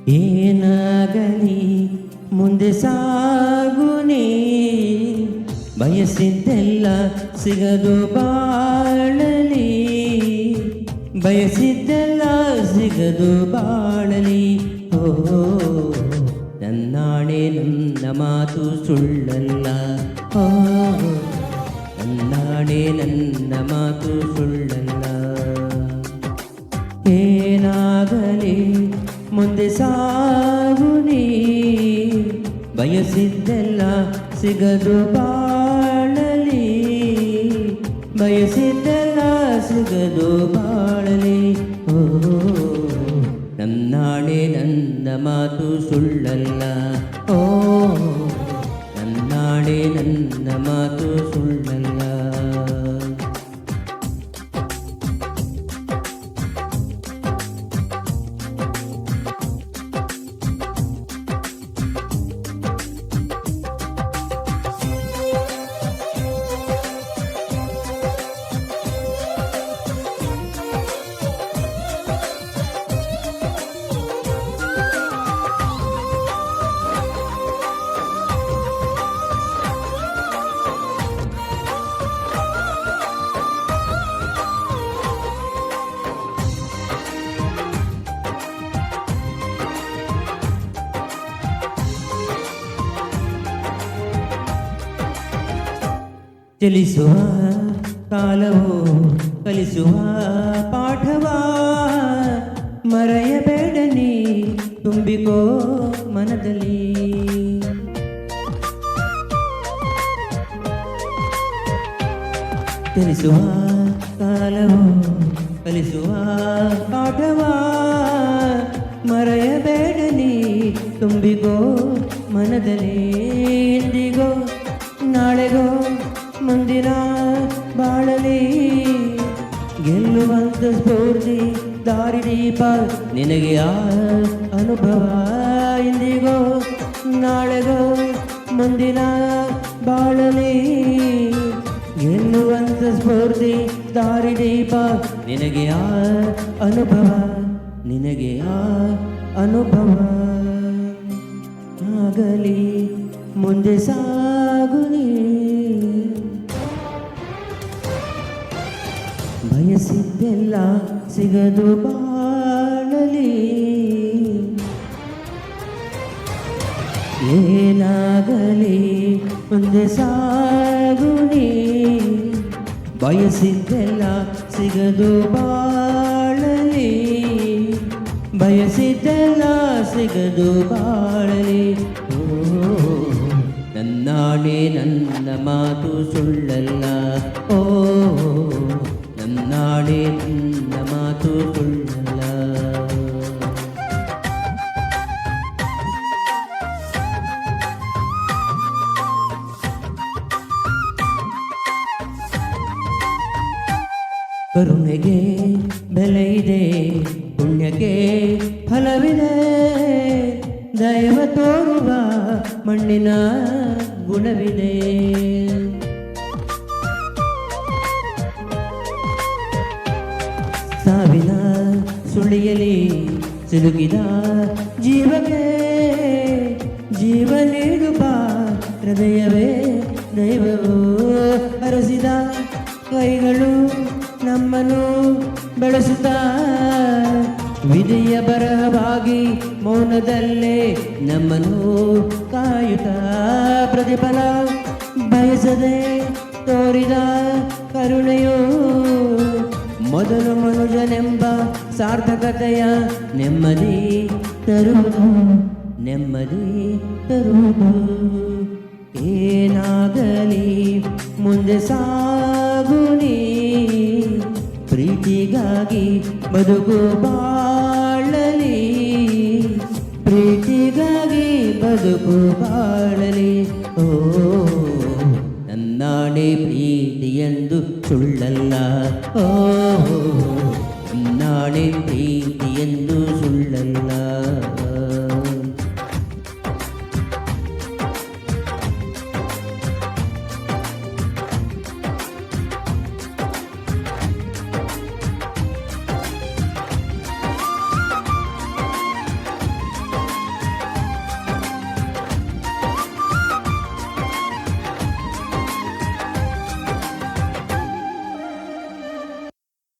ಏನಾಗಲಿ ಮುಂದೆ ಸಾಗುನಿ, ಬಯಸಿದ್ದೆಲ್ಲ ಸಿಗದು ಬಾಳಲಿ, ಬಯಸಿದ್ದೆಲ್ಲ ಸಿಗದು ಬಾಳಲಿ. ಓ ನನ್ನಾಣೆ ನನ್ನ ಮಾತು ಸುಳ್ಳಲ್ಲ, ಓ ನನ್ನಾಣೆ ನನ್ನ ಮಾತು ಸುಳ್ಳಲ್ಲ. ಏನಾಗಲಿ ಮುಂದೆ ಸಾಗುನಿ, ಬಯಸಿದ್ದೆಲ್ಲ ಸಿಗದು ಬಾಳಲಿ, ಬಯಸಿದ್ದೆಲ್ಲ ಸಿಗದು ಬಾಳಲಿ. ಓ ನನ್ನಾಣೆ ನನ್ನ ಮಾತು ಸುಳ್ಳಲ್ಲ, ಓ ನನ್ನಾಣೆ ನನ್ನ ಮಾತು ಸುಳ್ಳಲ್ಲ. ಚಲಿಸುವ ಕಾಲವು ಕಲಿಸುವ ಪಾಠವ, ಮರೆಯಬೇಡ ನೀ ತುಂಬಿಕೋ ಮನದಲ್ಲಿ. ಚಲಿಸುವ ಕಾಲವು ಕಲಿಸುವ ಪಾಠವ, ಮರೆಯಬೇಡ ನೀ ತುಂಬಿಕೋ ಮನದಲ್ಲಿ. ಇಂದಿಗೋ ನಾಳೆಗೋ ಮುಂದಿನ ಬಾಳಲಿ, ಗೆಲ್ಲುವಂತ ಸ್ಫೂರ್ತಿ ದಾರಿದೀಪ ನಿನಗೆ ಆ ಅನುಭವ. ಇಂದಿಗೋ ನಾಳೆಗೋ ಮುಂದಿನ ಬಾಳಲಿ, ಗೆಲ್ಲುವಂತ ಸ್ಫೂರ್ತಿ ದಾರಿದೀಪ ನಿನಗೆ ಆ ಅನುಭವ, ನಿನಗೆ ಆ ಅನುಭವ. ಆಗಲಿ ಮುಂದೆ ಸಾಗುನಿ, ಬಯಸಿದ್ದೆಲ್ಲ ಸಿಗದು ಬಾಳಲಿ. ಏನಾಗಲಿ ಮುಂದೆ ಸಾಗುನಿ, ಬಯಸಿದ್ದೆಲ್ಲ ಸಿಗದು ಬಾಳಲಿ, ಬಯಸಿದ್ದೆಲ್ಲ ಸಿಗದು ಬಾಳಲಿ. ಓ ನನ್ನಾಣೆ ನನ್ನ ಮಾತು ಸುಳ್ಳಲ್ಲ, ಓ ನನ್ನಾಣೆ ನನ್ನ ಮಾತು ಸುಳ್ಳಲ್ಲ. ಕರುಣೆಗೆ ಬೆಲೆ ಇದೆ, ಪುಣ್ಯಕ್ಕೆ ಫಲವಿದೆ, ದೈವ ತೋರುವ ಮಣ್ಣಿನ ಗುಣವಿದೆ. ಸಾವಿನ ಸುಳಿಯಲಿ ಸಿಲುಕಿದ ಜೀವಕ್ಕೆ ಜೀವ ನೀಡುವ ಹೃದಯವೇ ದೈವವು. ಹರಸಿದ ಕೈಗಳು ನಮ್ಮನ್ನು ಬೆಳೆಸುತ್ತಾ, ವಿಧಿಯ ಬರಹವಾಗಿ ಮೌನದಲ್ಲೇ ನಮ್ಮನ್ನು ಕಾಯುತ್ತಾ, ಪ್ರತಿಫಲ ಬಯಸದೆ ತೋರಿದ ಕರುಣೆಯು ಮೊದಲು ಮನುಜನೆಂಬ ಸಾರ್ಥಕತೆಯ ನೆಮ್ಮದಿ ತರುವುದು, ನೆಮ್ಮದಿ ತರುವುದು. ಏನಾಗಲಿ ಮುಂದೆ ಸಾಗುನಿ, ಪ್ರೀತಿಗಾಗಿ ಬದುಕು ಬಾಳಲಿ, ಪ್ರೀತಿಗಾಗಿ ಬದುಕು ಬಾಳಲಿ. ಓ ನನ್ನಾಣೆ ಪ್ರೀತಿಯೆಂದು ಸುಳ್ಳಲ್ಲ, ಓ